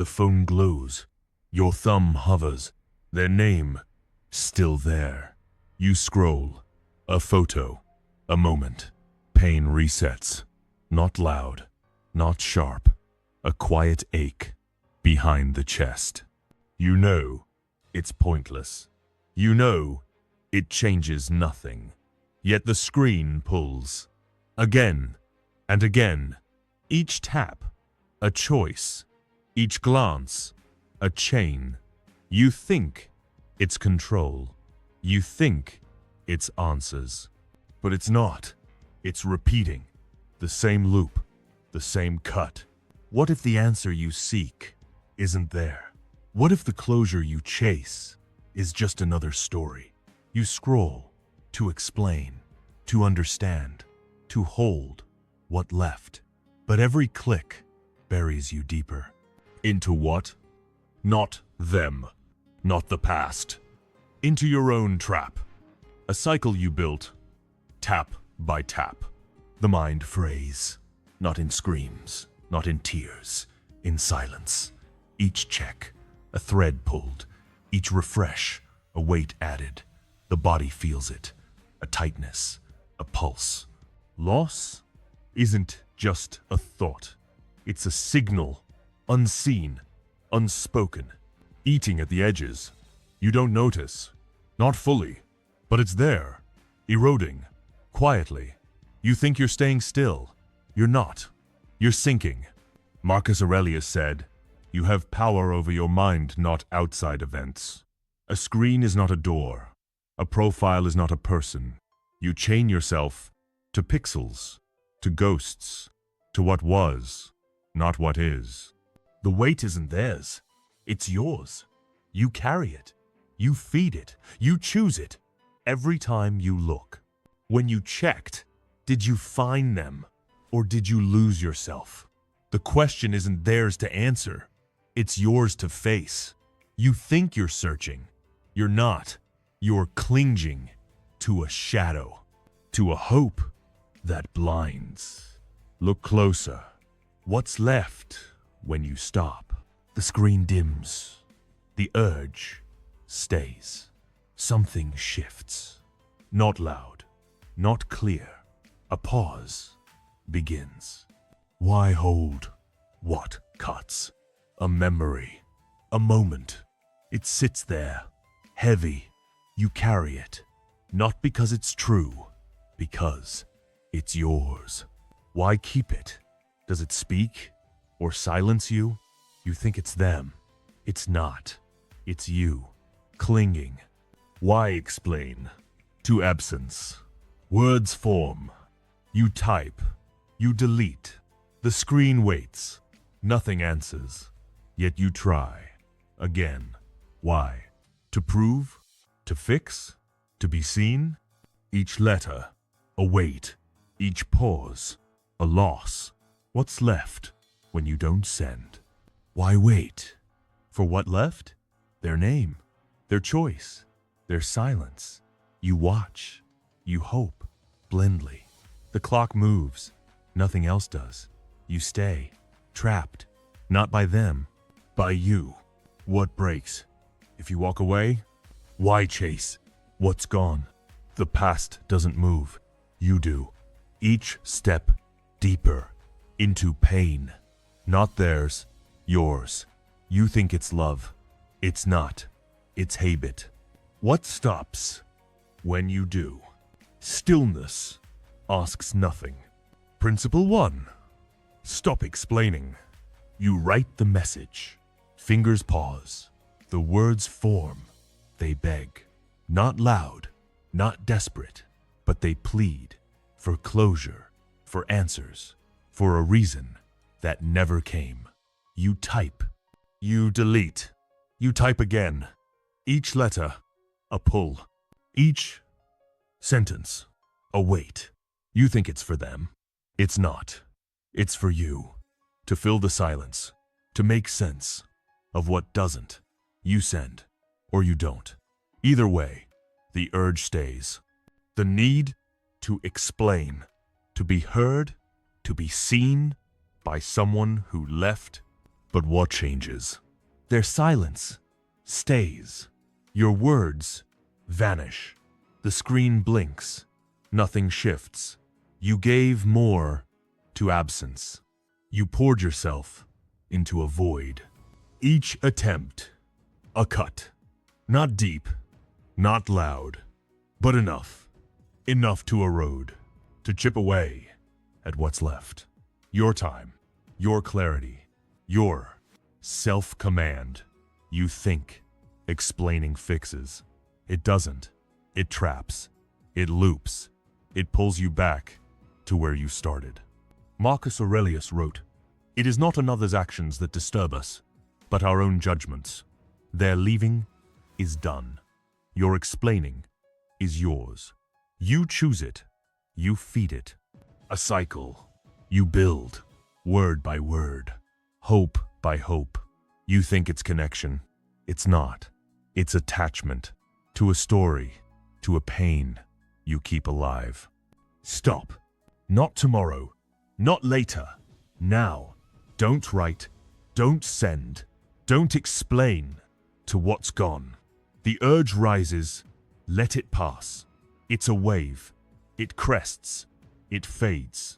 The phone glows. Your thumb hovers. Their name, still there. You scroll. A photo. A moment. Pain resets. Not loud. Not sharp. A quiet ache. Behind the chest. You know it's pointless. You know it changes nothing. Yet the screen pulls. Again and again. Each tap, a choice. Each glance, a chain. You think it's control. You think it's answers. But it's not. It's repeating. The same loop. The same cut. What if the answer you seek isn't there? What if the closure you chase is just another story? You scroll to explain, to understand, to hold what left. But every click buries you deeper. Into what? Not them. Not the past. Into your own trap. A cycle you built, tap by tap. The mind frays, not in screams, not in tears, in silence. Each check, a thread pulled. Each refresh, a weight added. The body feels it, a tightness, a pulse. Loss isn't just a thought. It's a signal, unseen, unspoken, eating at the edges. You don't notice, not fully, but it's there, eroding, quietly. You think you're staying still. You're not. You're sinking. Marcus Aurelius said, "You have power over your mind, not outside events." A screen is not a door. A profile is not a person. You chain yourself to pixels, to ghosts, to what was, not what is. The weight isn't theirs. It's yours. You carry it. You feed it. You choose it. Every time you look. When you checked, did you find them, or did you lose yourself? The question isn't theirs to answer. It's yours to face. You think you're searching. You're not. You're clinging to a shadow, to a hope that blinds. Look closer. What's left when you stop? The screen dims. The urge stays. Something shifts. Not loud, not clear. A pause begins. Why hold what cuts? A memory, a moment. It sits there, heavy. You carry it, not because it's true, because it's yours. Why keep it? Does it speak or silence you? You think it's them. It's not. It's you, clinging. Why explain? To absence. Words form. You type. You delete. The screen waits. Nothing answers. Yet you try. Again. Why? To prove? To fix? To be seen? Each letter, a weight. Each pause, a loss. What's left when you don't send? Why wait? For what left? Their name, their choice, their silence. You watch, you hope, blindly. The clock moves, nothing else does. You stay, trapped, not by them, by you. What breaks? If you walk away, why chase what's gone? The past doesn't move, you do. Each step deeper into pain. Not theirs, yours. You think it's love. It's not. It's habit. What stops when you do? Stillness asks nothing. Principle 1. Stop explaining. You write the message. Fingers pause. The words form. They beg. Not loud, not desperate, but they plead for closure, for answers, for a reason that never came. You type. You delete. You type again. Each letter, a pull. Each sentence, a weight. You think it's for them. It's not. It's for you. To fill the silence. To make sense of what doesn't. You send, or you don't. Either way, the urge stays. The need to explain. To be heard, to be seen by someone who left But what changes? Their silence stays. Your words vanish. The screen blinks. Nothing shifts. You gave more to absence. You poured yourself into a void. Each attempt, a cut. Not deep, not loud, but enough. Enough to erode, to chip away at what's left. Your time, your clarity, your self-command. You think explaining fixes. It doesn't. It traps. It loops. It pulls you back to where you started. Marcus Aurelius wrote, "It is not another's actions that disturb us, but our own judgments. Their leaving is done. Your explaining is yours. You choose it. You feed it. A cycle. You build, word by word, hope by hope. You think it's connection. It's not. It's attachment to a story, to a pain you keep alive. Stop. Not tomorrow. Not later. Now. Don't write. Don't send. Don't explain to what's gone. The urge rises. Let it pass. It's a wave. It crests. It fades.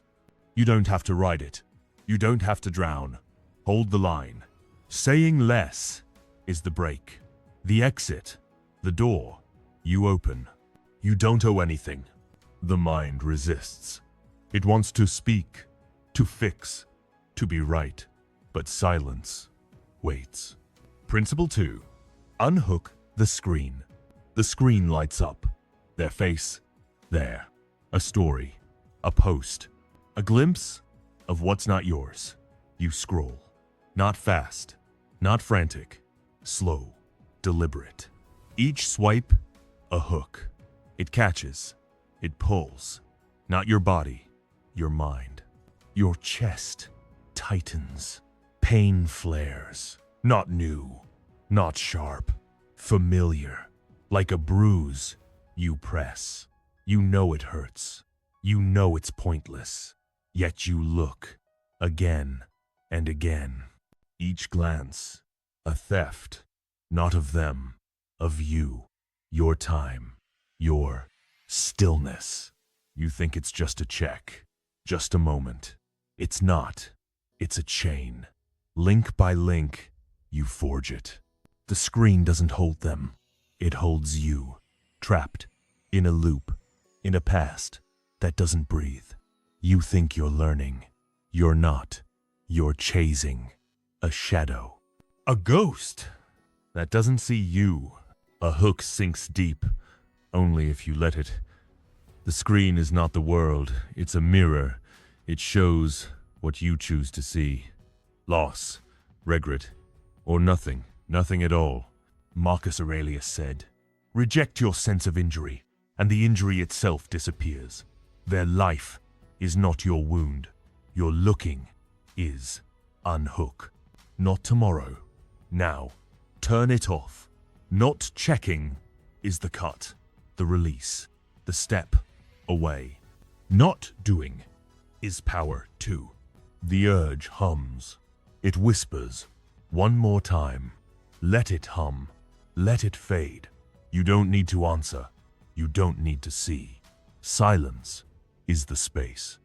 You don't have to ride it. You don't have to drown. Hold the line. Saying less is the break. The exit. The door. You open. You don't owe anything. The mind resists. It wants to speak, to fix, to be right. But silence waits. Principle 2. Unhook the screen. The screen lights up. Their face. There. A story. A post. A glimpse of what's not yours. You scroll. Not fast. Not frantic. Slow. Deliberate. Each swipe, a hook. It catches. It pulls. Not your body. Your mind. Your chest tightens. Pain flares. Not new. Not sharp. Familiar. Like a bruise, you press. You know it hurts. You know it's pointless. Yet you look. Again and again. Each glance, a theft. Not of them. Of you. Your time. Your stillness. You think it's just a check. Just a moment. It's not. It's a chain. Link by link, you forge it. The screen doesn't hold them. It holds you. Trapped. In a loop. In a past that doesn't breathe. You think you're learning. You're not. You're chasing. A shadow. A ghost that doesn't see you. A hook sinks deep, only if you let it. The screen is not the world. It's a mirror. It shows what you choose to see. Loss, regret, or nothing. Nothing at all. Marcus Aurelius said, "Reject your sense of injury, and the injury itself disappears. Their life is not your wound. Your looking is. Unhook. Not tomorrow. Now. Turn it off. Not checking is the cut, the release, the step away. Not doing is power too. The urge hums. It whispers. One more time. Let it hum. Let it fade. You don't need to answer. You don't need to see. Silence is the space.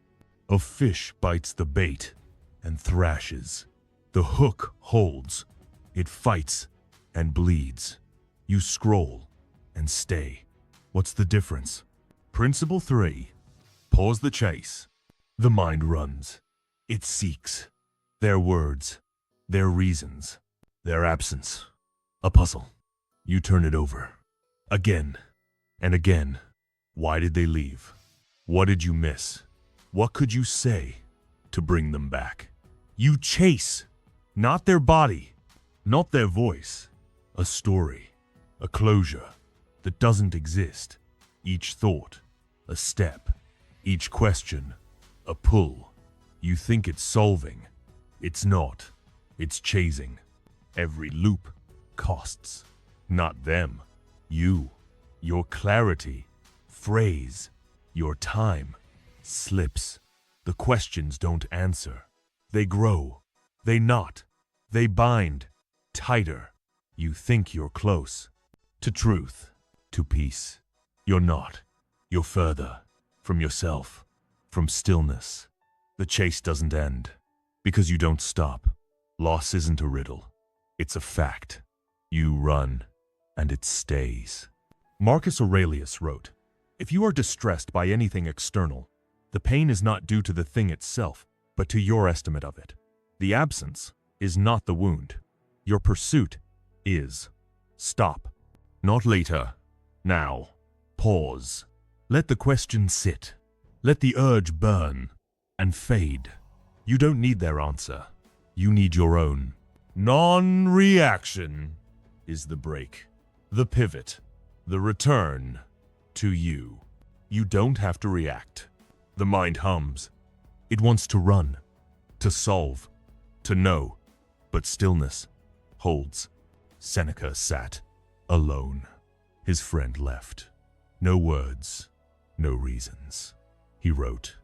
A fish bites the bait and thrashes. The hook holds. It fights and bleeds. You scroll and stay. What's the difference? Principle 3. Pause the chase. The mind runs. It seeks. Their words. Their reasons. Their absence. A puzzle. You turn it over. Again and again. Why did they leave? What did you miss? What could you say to bring them back? You chase. Not their body. Not their voice. A story. A closure that doesn't exist. Each thought. A step. Each question. A pull. You think it's solving. It's not. It's chasing. Every loop costs. Not them. You. Your clarity. Phrase. Your time. Slips. The questions don't answer. They grow. They knot. They bind tighter. You think you're close to truth, to peace. You're not. You're further from yourself, from stillness. The chase doesn't end because you don't stop. Loss isn't a riddle. It's a fact. You run, and it stays. Marcus Aurelius wrote, "If you are distressed by anything external, the pain is not due to the thing itself, but to your estimate of it. The absence is not the wound. Your pursuit is. Stop. Not later. Now. Pause. Let the question sit. Let the urge burn and fade. You don't need their answer. You need your own. Non-reaction is the break, the pivot, the return to you. You don't have to react. The mind hums. It wants to run, to solve, to know, but stillness holds. Seneca sat alone. His friend left. No words, no reasons. He wrote,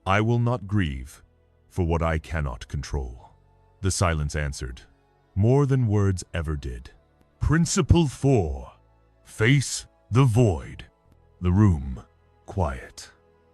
"I will not grieve for what I cannot control." The silence answered, more than words ever did. Principle 4. Face the void. The room, quiet.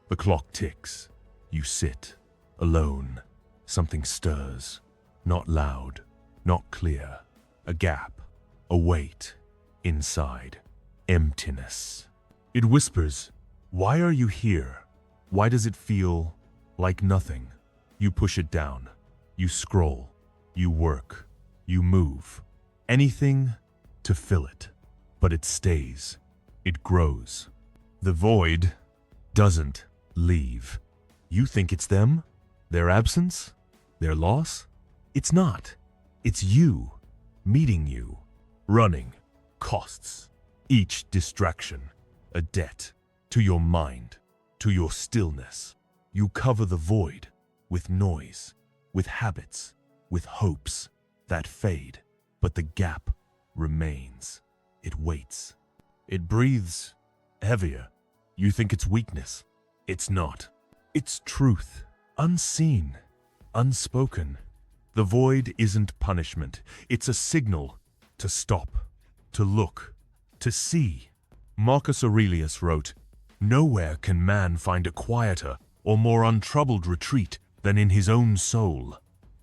The clock ticks. You sit, alone. Something stirs. Not loud, not clear. A gap, a weight. Inside, emptiness. It whispers, "Why are you here? Why does it feel like nothing?" You push it down. You scroll. You work. You move. Anything to fill it. But it stays. It grows. The void doesn't leave. You think it's them? Their absence? Their loss? It's not. It's you. Meeting you. Running. Costs. Each distraction. A debt. To your mind. To your stillness. You cover the void. With noise. With habits. With hopes. That fade. But the gap remains. It waits. It breathes heavier. You think it's weakness. It's not. It's truth. Unseen. Unspoken. The void isn't punishment. It's a signal to stop. To look. To see. Marcus Aurelius wrote, "Nowhere can man find a quieter or more untroubled retreat than in his own soul."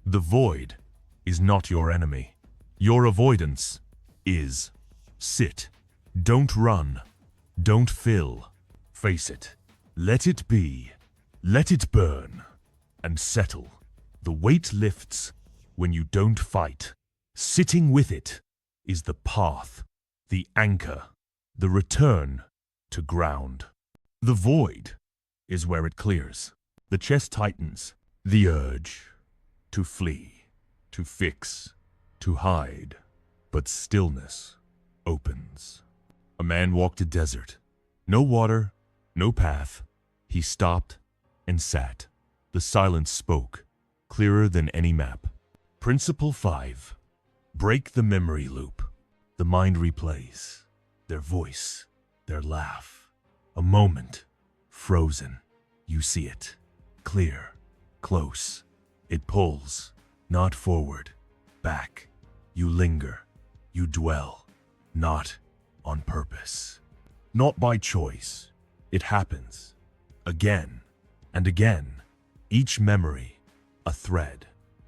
The void is not your enemy. Your avoidance is. Sit. Don't run. Don't fill. Face it. Let it be. Let it burn. And settle. The weight lifts when you don't fight. Sitting with it is the path, the anchor, the return to ground. The void is where it clears. The chest tightens. The urge to flee, to fix, to hide. But stillness opens. A man walked a desert. No water, no path. He stopped and sat. The silence spoke, clearer than any map. Principle 5. Break the memory loop. The mind replays. Their voice, their laugh. A moment, frozen. You see it, clear, close. It pulls, not forward, back. You linger, you dwell, not on purpose. Not by choice. It happens. Again and again. Each memory, a thread.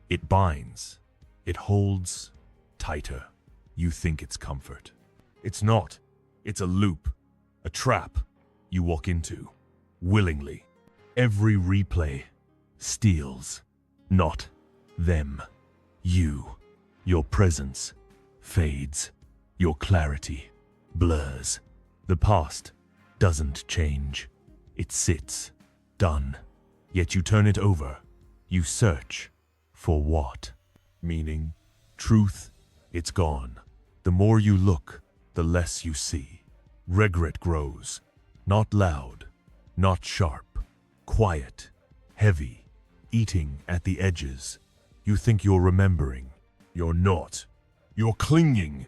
It binds. It holds tighter. You think it's comfort. It's not. It's a loop, a trap you walk into, willingly. Every replay steals, not them. You. Your presence fades. Your clarity blurs. The past doesn't change. It sits, done. Yet you turn it over. You search. For what? Meaning, truth, it's gone. The more you look, the less you see. Regret grows. Not loud, not sharp. Quiet, heavy, eating at the edges. You think you're remembering. You're not. You're clinging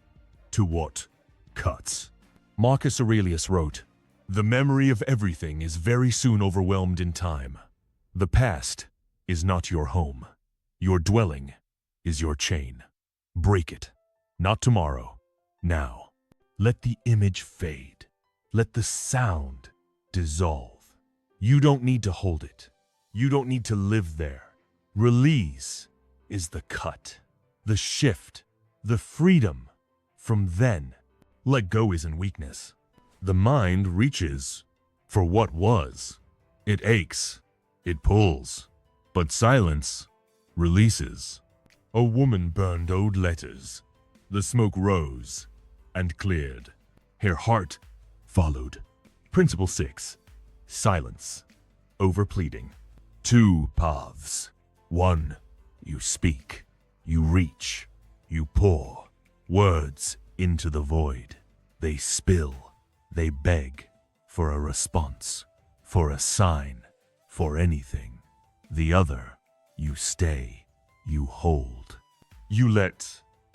to what cuts. Marcus Aurelius wrote, "The memory of everything is very soon overwhelmed in time. The past is not your home. Your dwelling is your chain." Break it. Not tomorrow. Now. Let the image fade. Let the sound dissolve. You don't need to hold it. You don't need to live there. Release is the cut, the shift, the freedom. From then, let go isn't weakness. The mind reaches for what was. It aches. It pulls. But silence releases. A woman burned old letters. The smoke rose and cleared. Her heart followed. Principle 6. Silence over pleading. 2 paths. 1. You speak. You reach. You pour. Words into the void. They spill. They beg for a response. For a sign. For anything. The other. You stay. You hold. You let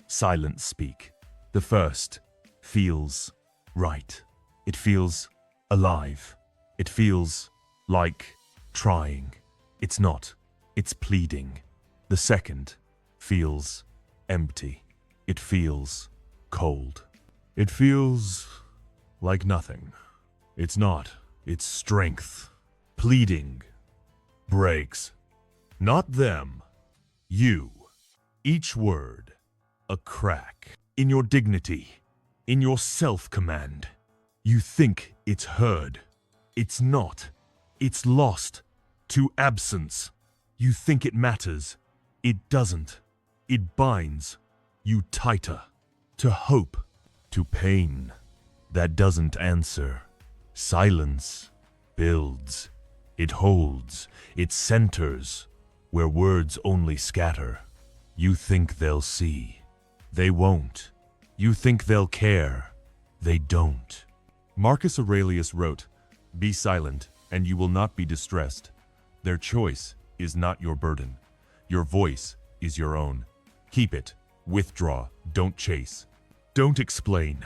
silence speak. The first feels right. It feels alive. It feels like trying. It's not. It's pleading. The second feels empty. It feels cold. It feels like nothing. It's not. It's strength. Pleading breaks. Not them. You. Each word. A crack. In your dignity. In your self-command. You think it's heard. It's not. It's lost to absence. You think it matters. It doesn't. It binds you tighter to hope, to pain that doesn't answer. Silence builds. It holds. It centers where words only scatter. You think they'll see. They won't. You think they'll care. They don't. Marcus Aurelius wrote, "Be silent, and you will not be distressed. Their choice is not your burden. Your voice is your own. Keep it. Withdraw. Don't chase. Don't explain.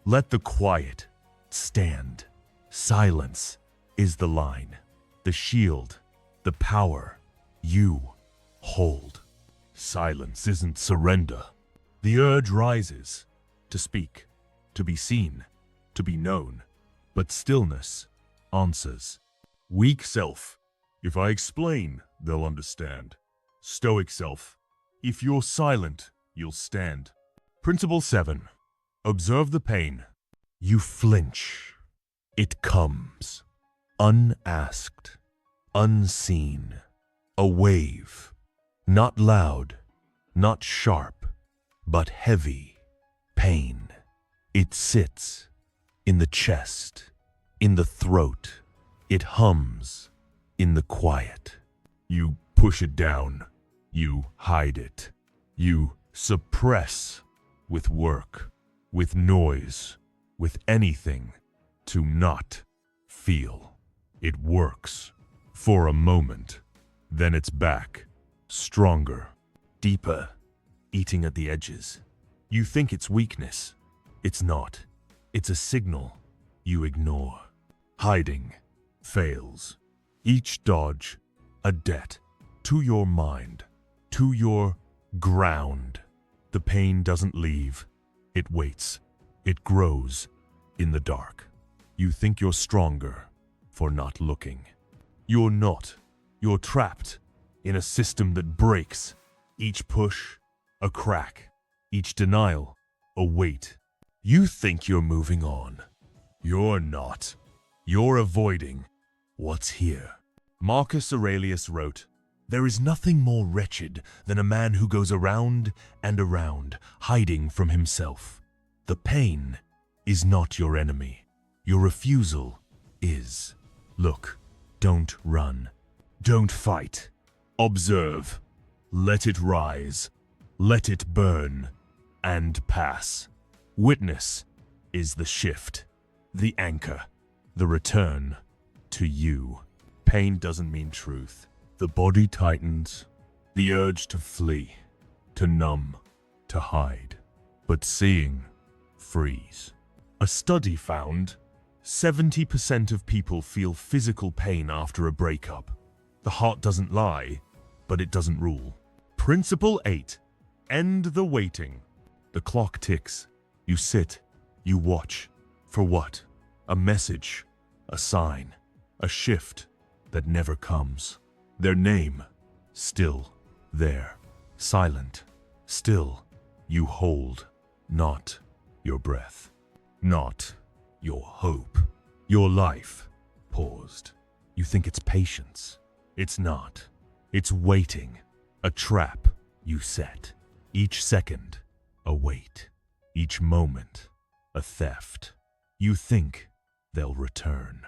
Let the quiet stand. Silence is the line, the shield, the power you hold. Silence isn't surrender. The urge rises to speak, to be seen, to be known, but stillness answers. Weak self, if I explain, they'll understand. Stoic self, if you're silent, you'll stand. Principle 7. Observe the pain. You flinch. It comes. Unasked. Unseen. A wave. Not loud. Not sharp. But heavy. Pain. It sits. In the chest. In the throat. It hums. In the quiet. You push it down. You hide it. You suppress with work, with noise, with anything to not feel. It works for a moment. Then it's back, stronger, deeper, eating at the edges. You think it's weakness. It's not. It's a signal you ignore. Hiding fails. Each dodge a debt to your mind, to your ground. The pain doesn't leave. It waits. It grows in the dark. You think you're stronger for not looking. You're not. You're trapped in a system that breaks. Each push, a crack. Each denial, a weight. You think you're moving on. You're not. You're avoiding what's here. Marcus Aurelius wrote, "There is nothing more wretched than a man who goes around and around, hiding from himself. The pain is not your enemy. Your refusal is. Look, don't run. Don't fight. Observe. Let it rise. Let it burn and pass. Witness is the shift, the anchor, the return to you." Pain doesn't mean truth. The body tightens, the urge to flee, to numb, to hide. But seeing frees. A study found 70% of people feel physical pain after a breakup. The heart doesn't lie, but it doesn't rule. Principle 8. End the waiting. The clock ticks. You sit. You watch. For what? A message. A sign. A shift that never comes. Their name. Still there. Silent. Still. You hold. Not your breath. Not your hope. Your life. Paused. You think it's patience. It's not. It's waiting. A trap you set. Each second, a wait. Each moment, a theft. You think they'll return.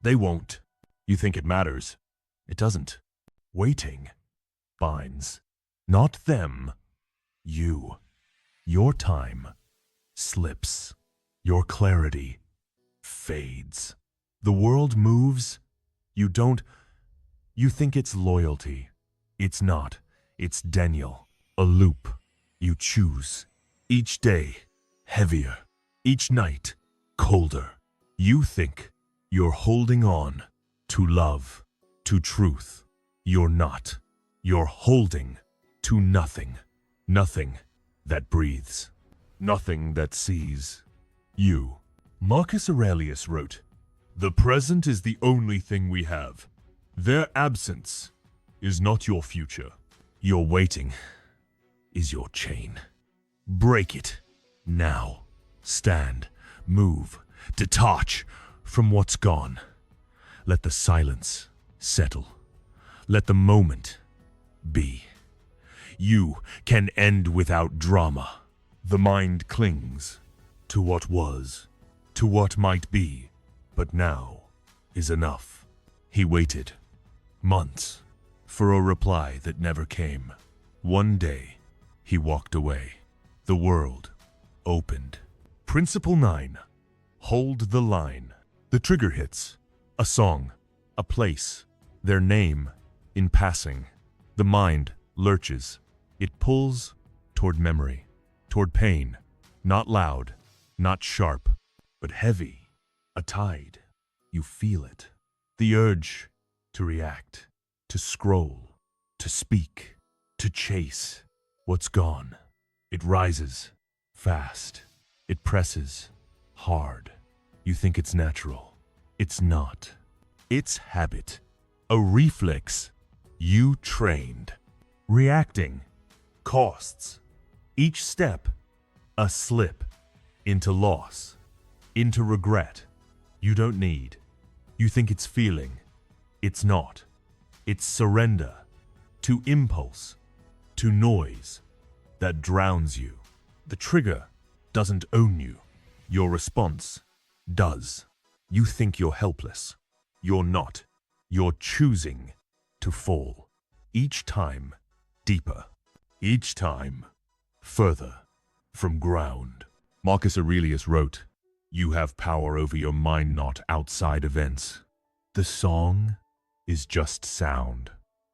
They won't. You think it matters. It doesn't. Waiting binds. Not them. You. Your time slips. Your clarity fades. The world moves. You don't. You think it's loyalty. It's not. It's Daniel. A loop. You choose. Each day, heavier. Each night, colder. You think you're holding on to love, to truth. You're not. You're holding to nothing. Nothing that breathes. Nothing that sees you. Marcus Aurelius wrote, "The present is the only thing we have. Their absence is not your future. Your waiting is your chain. Break it now. Stand, move, detach from what's gone. Let the silence settle. Let the moment be. You can end without drama. The mind clings to what was, to what might be, but now is enough." He waited months for a reply that never came. One day, he walked away. The world opened. Principle 9. Hold the line. The trigger hits. A song. A place. Their name in passing. The mind lurches. It pulls toward memory. Toward pain. Not loud. Not sharp. But heavy. A tide. You feel it. The urge to react. To scroll. To speak. To chase what's gone. It rises fast. It presses hard. You think it's natural. It's not. It's habit. A reflex you trained. Reacting costs. Each step a slip into loss, into regret. You don't need. You think it's feeling. It's not. It's surrender to impulse, to noise that drowns you. The trigger doesn't own you. Your response does. You think you're helpless. You're not. You're choosing to fall. Each time deeper. Each time further from ground. Marcus Aurelius wrote, "You have power over your mind, not outside events." The song is just sound.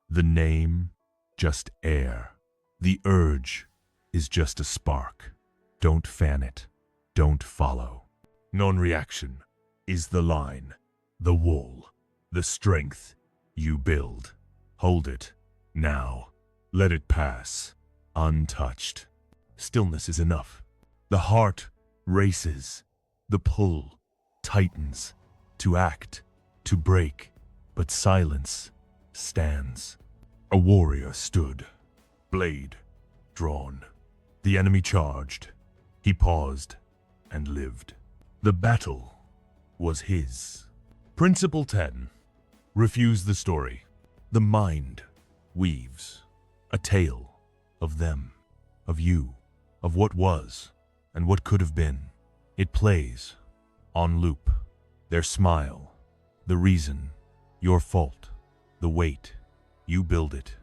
The name, just air. The urge is just a spark. Don't fan it. Don't follow. Non-reaction is the line, the wall, the strength you build. Hold it now. Let it pass, untouched. Stillness is enough. The heart races. The pull tightens. To act, to break, but silence stands. A warrior stood, blade drawn. The enemy charged. He paused and lived. The battle was his. Principle 10. Refuse the story. The mind weaves a tale of them, of you, of what was and what could have been. It plays on loop. Their smile, the reason, your fault, the weight. You build it,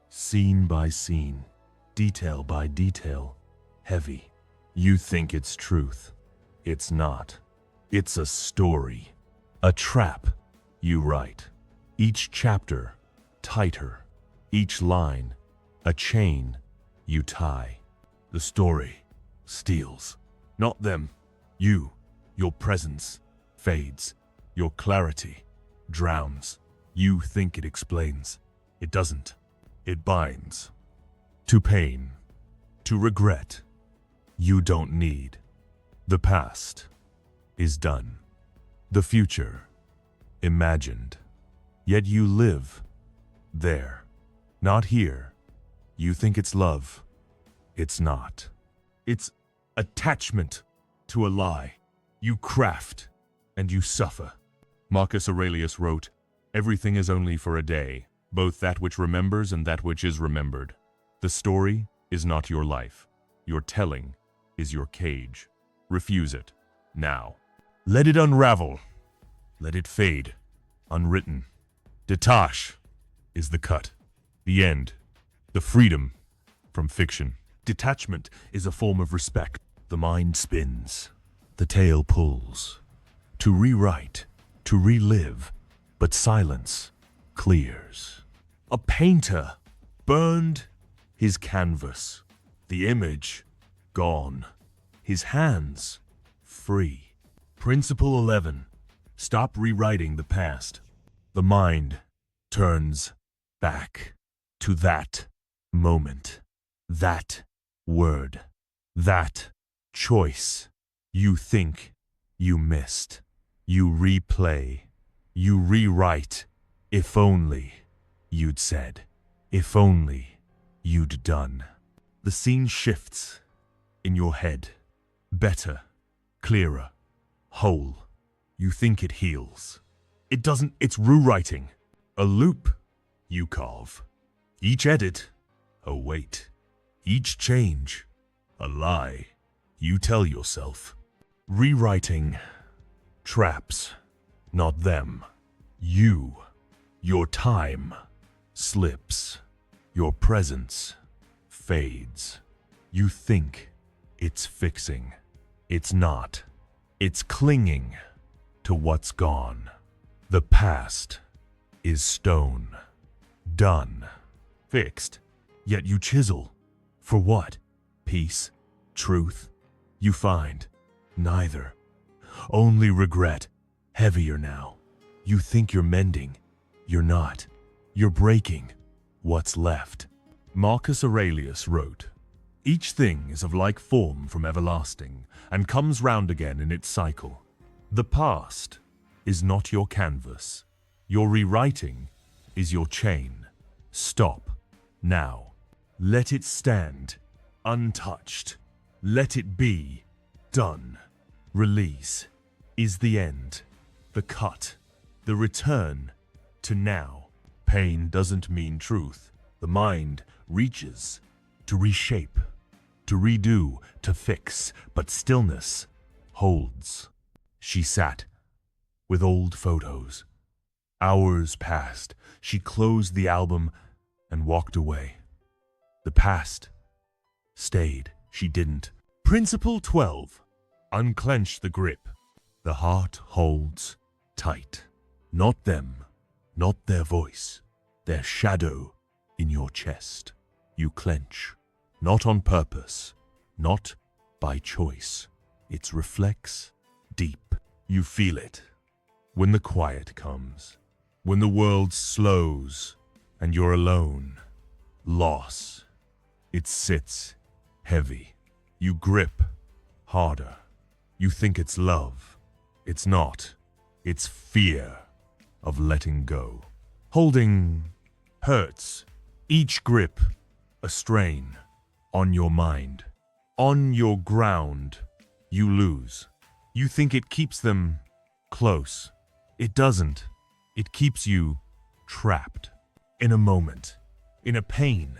scene by scene, detail by detail, heavy. You think it's truth. It's not. It's a story, a trap you write. Each chapter tighter, each line a chain you tie. The story steals, not them. You, your presence fades, your clarity drowns. You think it explains. It doesn't. It binds. To pain, to regret, you don't need. The past is done. The future imagined. Yet you live there, not here. You think it's love. It's not. It's attachment to a lie. You craft and you suffer. Marcus Aurelius wrote, "Everything is only for a day, both that which remembers and that which is remembered. The story is not your life. Your telling is your cage. Refuse it now. Let it unravel. Let it fade. Unwritten. Detach is the cut. The end. The freedom from fiction. Detachment is a form of respect. The mind spins. The tail pulls. To rewrite, to relive, but silence clears. A painter burned his canvas. The image gone. His hands free. Principle 11. Stop rewriting the past. The mind turns back to that moment, that word, that choice you think you missed. You replay, you rewrite. If only you'd said, if only you'd done. The scene shifts in your head. Better, clearer, whole. You think it heals. It doesn't, it's rewriting. A loop you carve. Each edit, a weight. Each change, a lie you tell yourself. Rewriting traps, not them. You, your time slips. Your presence fades. You think it's fixing. It's not. It's clinging to what's gone. The past is stone. Done. Fixed. Yet you chisel. For what? Peace? Truth? You find neither. Only regret. Heavier now. You think you're mending. You're not. You're breaking what's left. Marcus Aurelius wrote, "Each thing is of like form from everlasting, and comes round again in its cycle. The past is not your canvas. Your rewriting is your chain. Stop now. Let it stand untouched. Let it be done. Release is the end, the cut, the return to now. Pain doesn't mean truth. The mind reaches to reshape, to redo, to fix, but stillness holds." She sat with old photos. Hours passed. She closed the album and walked away. The past stayed. She didn't. Principle 12. Unclench the grip. The heart holds tight. Not them, not their voice, their shadow in your chest. You clench, not on purpose, not by choice. It reflects deep. You feel it when the quiet comes, when the world slows and you're alone. Loss. It sits heavy. You grip harder. You think it's love. It's not. It's fear of letting go. Holding hurts. Each grip a strain on your mind. On your ground, you lose. You think it keeps them close. It doesn't. It keeps you trapped in a moment, in a pain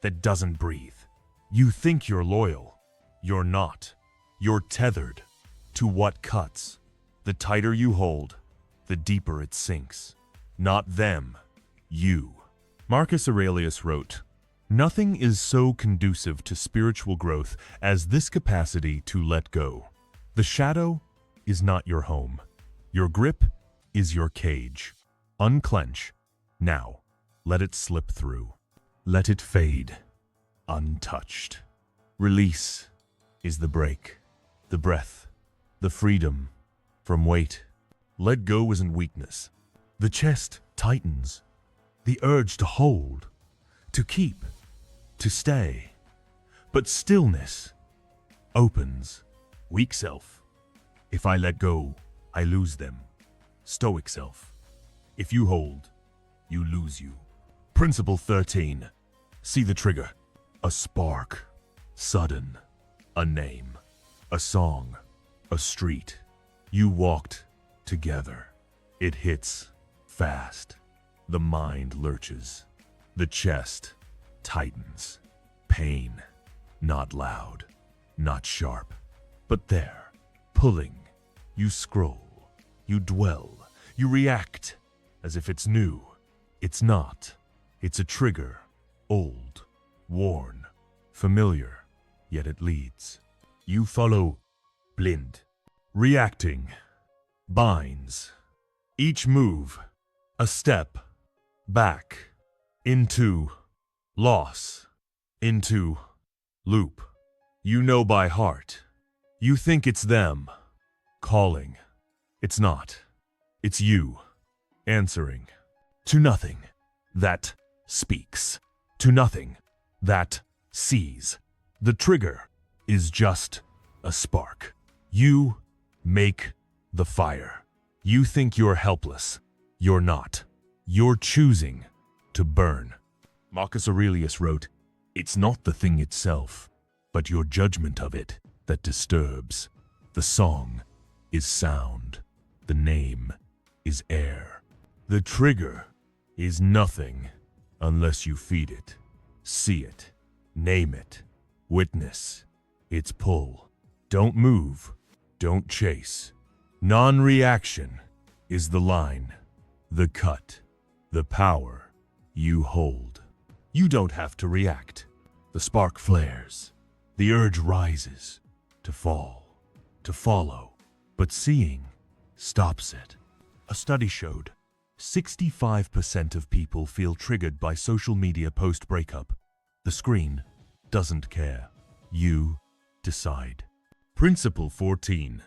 that doesn't breathe. You think you're loyal. You're not. You're tethered to what cuts. The tighter you hold, the deeper it sinks. Not them, you. Marcus Aurelius wrote, "Nothing is so conducive to spiritual growth as this capacity to let go. The shadow is not your home. Your grip is your cage. Unclench now. Let it slip through. Let it fade, untouched. Release is the break, the breath, the freedom from weight. Let go isn't weakness. The chest tightens. The urge to hold, to keep, to stay. But stillness Opens. Weak self. If I let go, I lose them. Stoic self. If you hold, you lose you. Principle 13. See the trigger. A spark. Sudden. A name. A song. A street. You walked together. It hits fast. The mind lurches. The chest tightens. Pain. Not loud. Not sharp. But there. Pulling. You scroll. You dwell. You react. As if it's new. It's not. It's a trigger. Old. Worn. Familiar. Yet it leads. You follow. Blind. Reacting. Binds. Each move. A step. Back. Into. Loss. Into. Loop. You know by heart. You think it's them. Calling. It's not. It's you. Answering. To nothing. That speaks. To nothing. That sees. The trigger is just a spark. You make the fire. You think you're helpless. You're not. You're choosing to burn. Marcus Aurelius wrote, "It's not the thing itself, but your judgment of it that disturbs. The song is sound. The name is air. The trigger is nothing unless you feed it, see it, name it, witness its pull. Don't move, don't chase. Non-reaction is the line, the cut, the power you hold. You don't have to react. The spark flares. The urge rises to fall, to follow. But seeing stops it. A study showed 65% of people feel triggered by social media post-breakup. The screen doesn't care. You decide. Principle 14.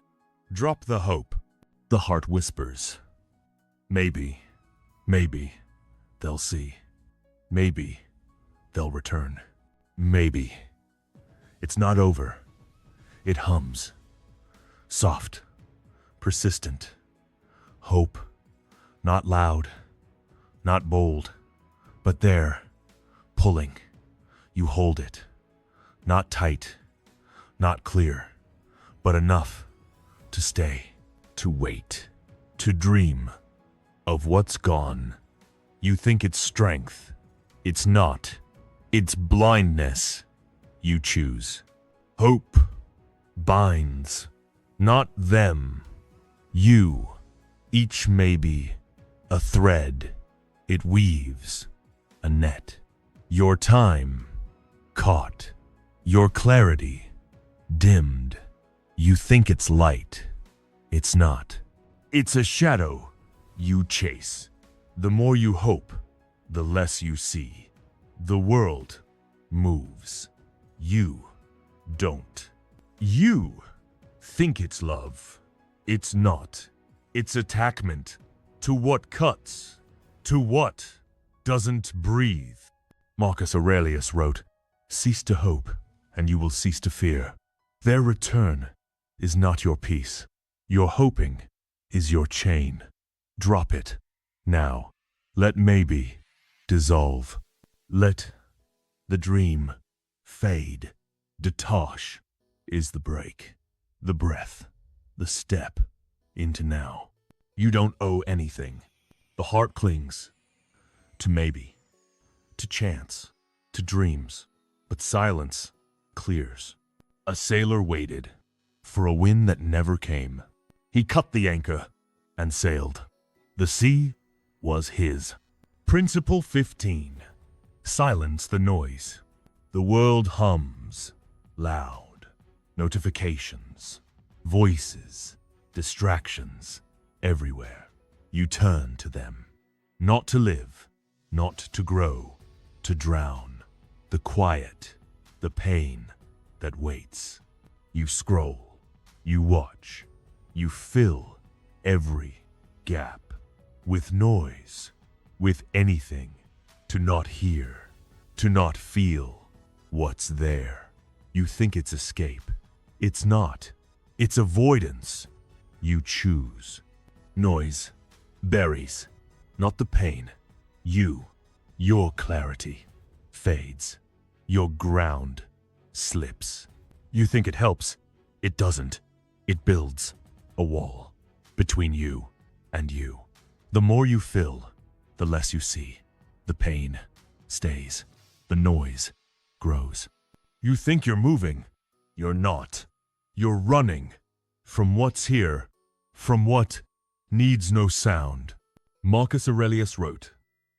Drop the hope. The heart whispers. Maybe they'll see. Maybe they'll return. Maybe. It's not over. It hums. Soft. Persistent. Hope. Not loud. Not bold. But there. Pulling. You hold it. Not tight. Not clear. But enough to stay. To wait. To dream of what's gone. You think it's strength. It's not. It's blindness. You choose. Hope binds. Not them. You. Each may be a thread. It weaves a net. Your time caught. Your clarity dimmed. You think it's light. It's not. It's a shadow you chase. The more you hope, the less you see. The world moves. You don't. You think it's love. It's not. It's attachment to what cuts, to what doesn't breathe. Marcus Aurelius wrote, "Cease to hope, and you will cease to fear. Their return is not your peace. Your hoping is your chain. Drop it. Now, let maybe dissolve. Let the dream fade. Detach is the break, the breath, the step into now. You don't owe anything. The heart clings to maybe, to chance, to dreams, but silence clears. A sailor waited for a wind that never came. He cut the anchor and sailed. The sea was his. Principle 15. Silence the noise. The world hums loud. Notifications, voices, distractions everywhere. You turn to them. Not to live, not to grow, to drown. The quiet, the pain that waits. You scroll, you watch, you fill every gap with noise, with anything, to not hear, to not feel what's there. You think it's escape. It's not. It's avoidance. You choose. Noise buries, not the pain. Your clarity fades. Your ground slips. You think it helps. It doesn't. It builds a wall between you and you. The more you fill, the less you see. The pain stays. The noise grows. You think you're moving. You're not. You're running from what's here, from what needs no sound. Marcus Aurelius wrote,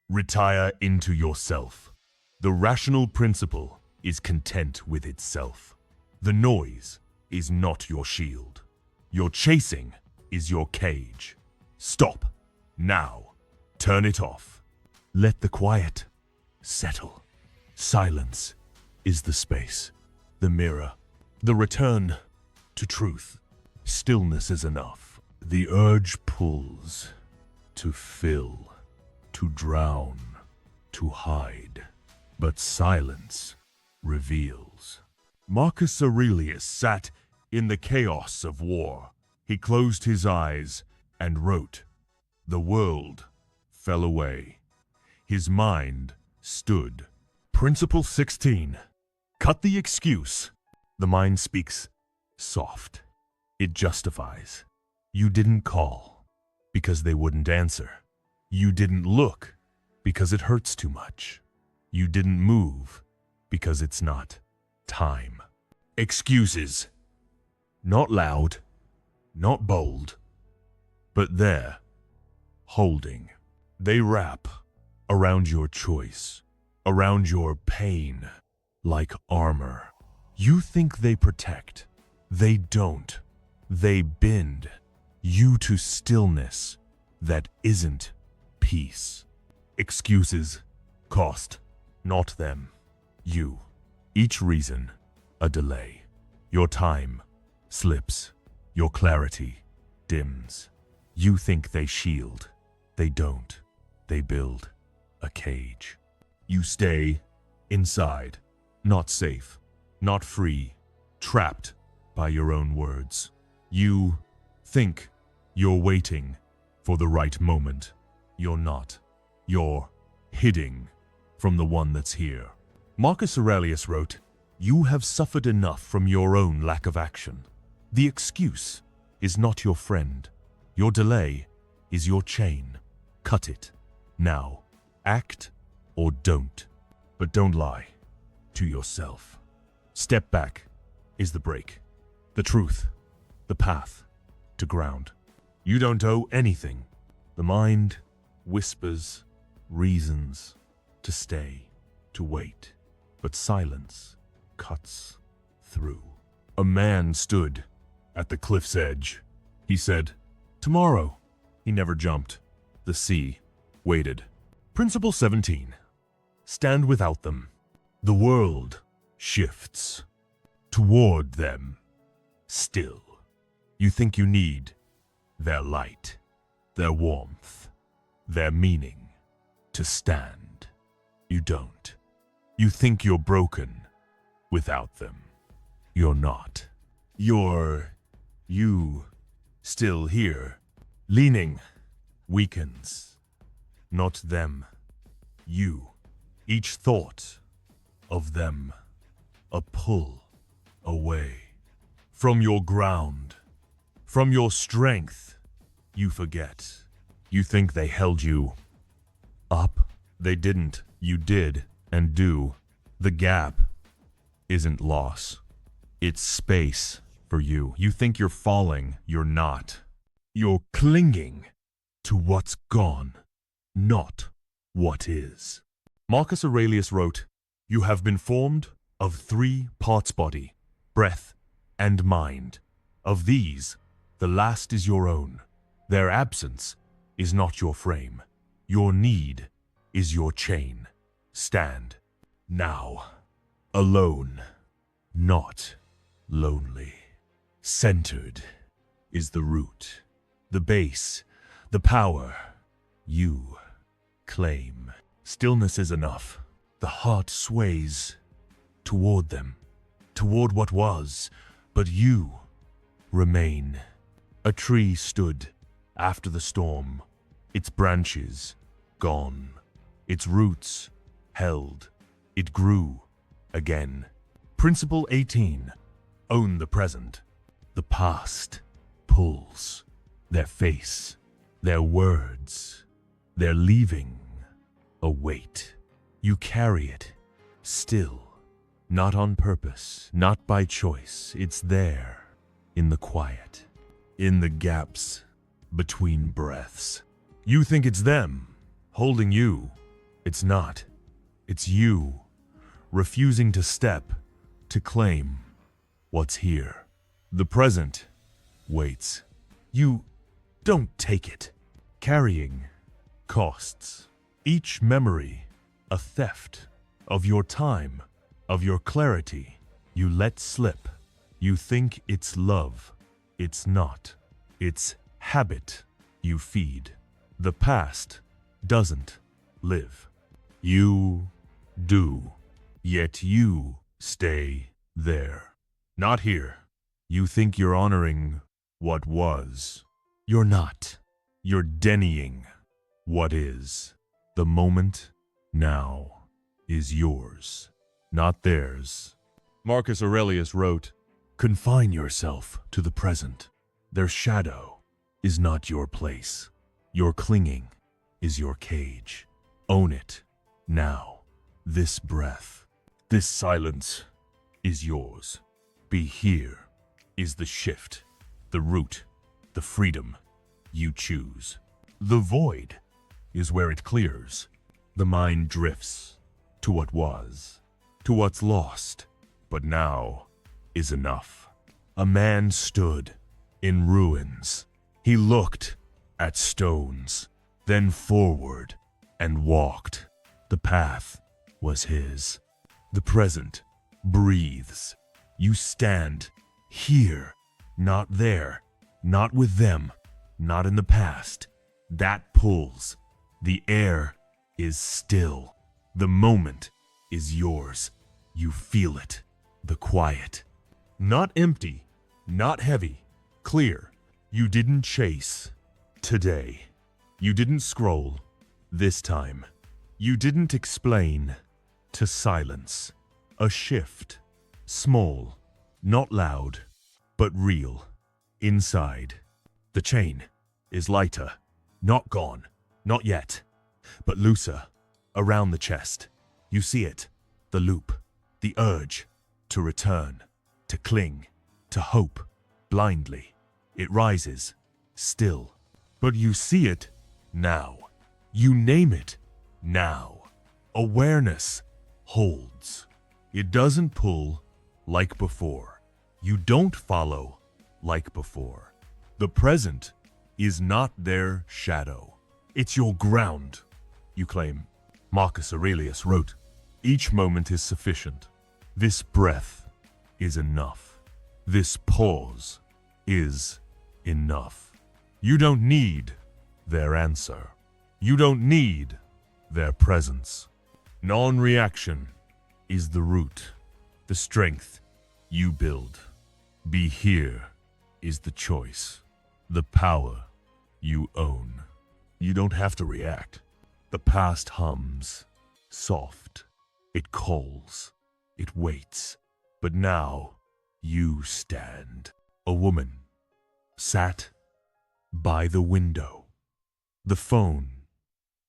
"Retire into yourself. The rational principle is content with itself. The noise is not your shield. Your chasing is your cage. Stop. Now. Turn it off. Let the quiet settle. Silence is the space, the mirror, the return to truth. Stillness is enough. The urge pulls to fill, to drown, to hide. But silence reveals." Marcus Aurelius sat in the chaos of war. He closed his eyes and wrote. The world fell away. His mind stood. Principle 16. Cut the excuse. The mind speaks soft. It justifies. You didn't call because they wouldn't answer. You didn't look because it hurts too much. You didn't move because it's not time. Excuses. Not loud, not bold, but there, holding. They wrap around your choice, around your pain, like armor. You think they protect. They don't. They bend you to stillness that isn't peace. Excuses cost, not them. You. Each reason, a delay. Your time slips. Your clarity dims. You think they shield. They don't. They build a cage. You stay inside, not safe, not free, trapped by your own words. You think you're waiting for the right moment. You're not. You're hiding from the one that's here. Marcus Aurelius wrote, "You have suffered enough from your own lack of action. The excuse is not your friend. Your delay is your chain. Cut it. Now. Act or don't. But don't lie to yourself. Step back is the break. The truth. The path to ground. You don't owe anything. The mind whispers reasons to stay, to wait. But silence cuts through." A man stood at the cliff's edge. He said, "Tomorrow." He never jumped. The sea waited. Principle 17. Stand without them. The world shifts toward them. Still, you think you need their light, their warmth, their meaning to stand. You don't. You think you're broken without them. You're not. You still here. Leaning weakens. Not them. You. Each thought of them. A pull away. From your ground. From your strength. You forget. You think they held you up. They didn't. You did and do. The gap isn't loss. It's space for you. You think you're falling. You're not. You're clinging to what's gone, not what is. Marcus Aurelius wrote, "You have been formed of 3 parts body, breath, and mind. Of these, the last is your own. Their absence is not your frame. Your need is your chain. Stand now. Alone, not lonely. Centered is the root, the base, the power you claim. Stillness is enough. The heart sways toward them, toward what was, But you remain. A tree stood after the storm, its branches gone, its roots held. It grew again. Principle 18. Own the present. The past pulls. Their face, their words, their leaving a weight. You carry it still, not on purpose, not by choice. It's there, in the quiet, in the gaps between breaths. You think it's them holding you. It's not. It's you refusing to step, to claim what's here. The present waits. You don't take it. Carrying costs. Each memory a theft of your time, of your clarity. You let slip. You think it's love. It's not. It's habit you feed. The past doesn't live. You do. Yet you stay there. Not here. You think you're honoring what was. You're not. You're dennying what is. The moment now is yours, not theirs. Marcus Aurelius wrote, "Confine yourself to the present. Their shadow is not your place. Your clinging is your cage. Own it now. This breath, this silence is yours. Be here is the shift, the root, the freedom you choose. The void is where it clears. The mind drifts to what was, to what's lost, but now is enough." A man stood in ruins. He looked at stones, then forward and walked. The path was his. The present breathes. You stand here, not there, not with them, not in the past. That pulls. The air is still. The moment is yours. You feel it. The quiet. Not empty, not heavy, clear. You didn't chase today. You didn't scroll this time. You didn't explain to silence. A shift. Small, not loud, but real. Inside. The chain is lighter. Not gone. Not yet. But looser. Around the chest. You see it. The loop. The urge to return. To cling. To hope. Blindly. It rises. Still. But you see it now. You name it now. Awareness holds. It doesn't pull like before. You don't follow like before. The present is not their shadow. It's your ground, you claim. Marcus Aurelius wrote, "Each moment is sufficient. This breath is enough. This pause is enough." You don't need their answer. You don't need their presence. Non-reaction is the root, the strength you build. Be here is the choice, the power you own. You don't have to react. The past hums, soft. It calls. It waits. But now you stand. A woman sat by the window. The phone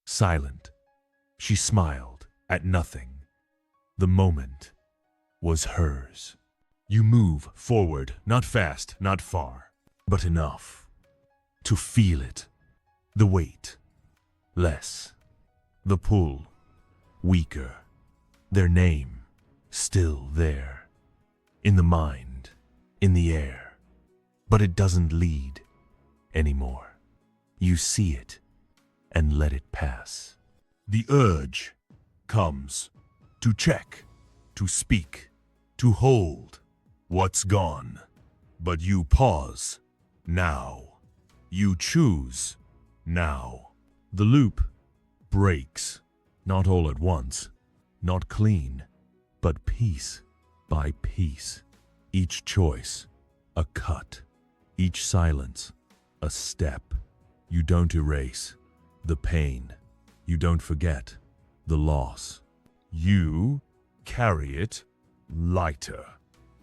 silent. She smiled at nothing. The moment was hers. You move forward, not fast, not far, but enough to feel it. The weight less. The pull weaker. Their name still there. In the mind, in the air. But it doesn't lead anymore. You see it and let it pass. The urge comes to check, to speak, to hold what's gone. But you pause now. You choose now. The loop breaks, not all at once, not clean, but piece by piece. Each choice a cut. Each silence, a step. You don't erase the pain. You don't forget the loss. You carry it lighter,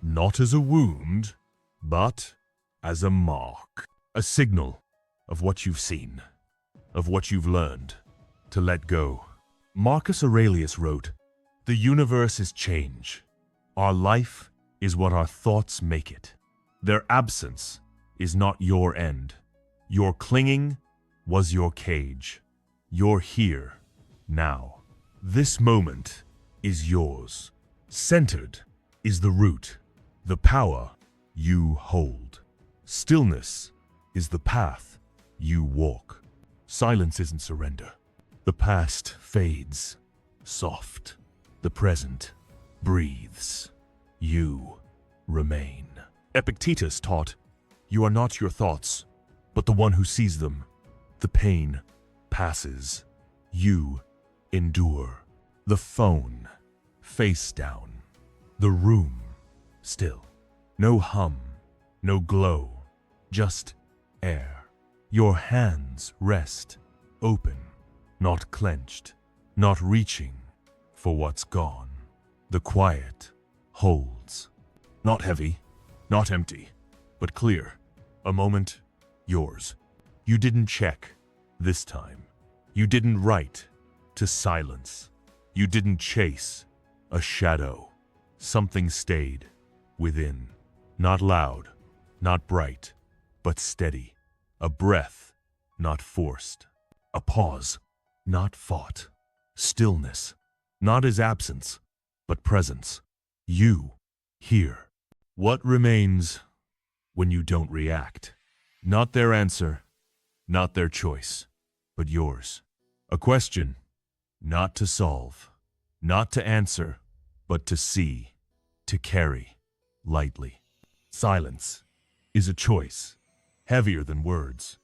not as a wound, but as a mark, a signal of what you've seen, of what you've learned to let go. Marcus Aurelius wrote, "The universe is change. Our life is what our thoughts make it. Their absence is not your end. Your clinging was your cage. You're here, now. This moment is yours. Centered is the root, the power you hold. Stillness is the path you walk. Silence isn't surrender. The past fades, soft. The present breathes. You remain." Epictetus taught, "You are not your thoughts, but the one who sees them. The pain passes. You endure." The phone, face down. The room, still. No hum, no glow, just air. Your hands rest, open, not clenched, not reaching for what's gone. The quiet holds. Not heavy, not empty, but clear. A moment, yours. You didn't check this time. You didn't write to silence. You didn't chase a shadow. Something stayed within. Not loud, not bright, but steady. A breath, not forced. A pause, not fought. Stillness, not as absence, but presence. You, here. What remains when you don't react? Not their answer, not their choice, but yours. A question, not to solve, not to answer, but to see, to carry lightly. Silence is a choice, heavier than words.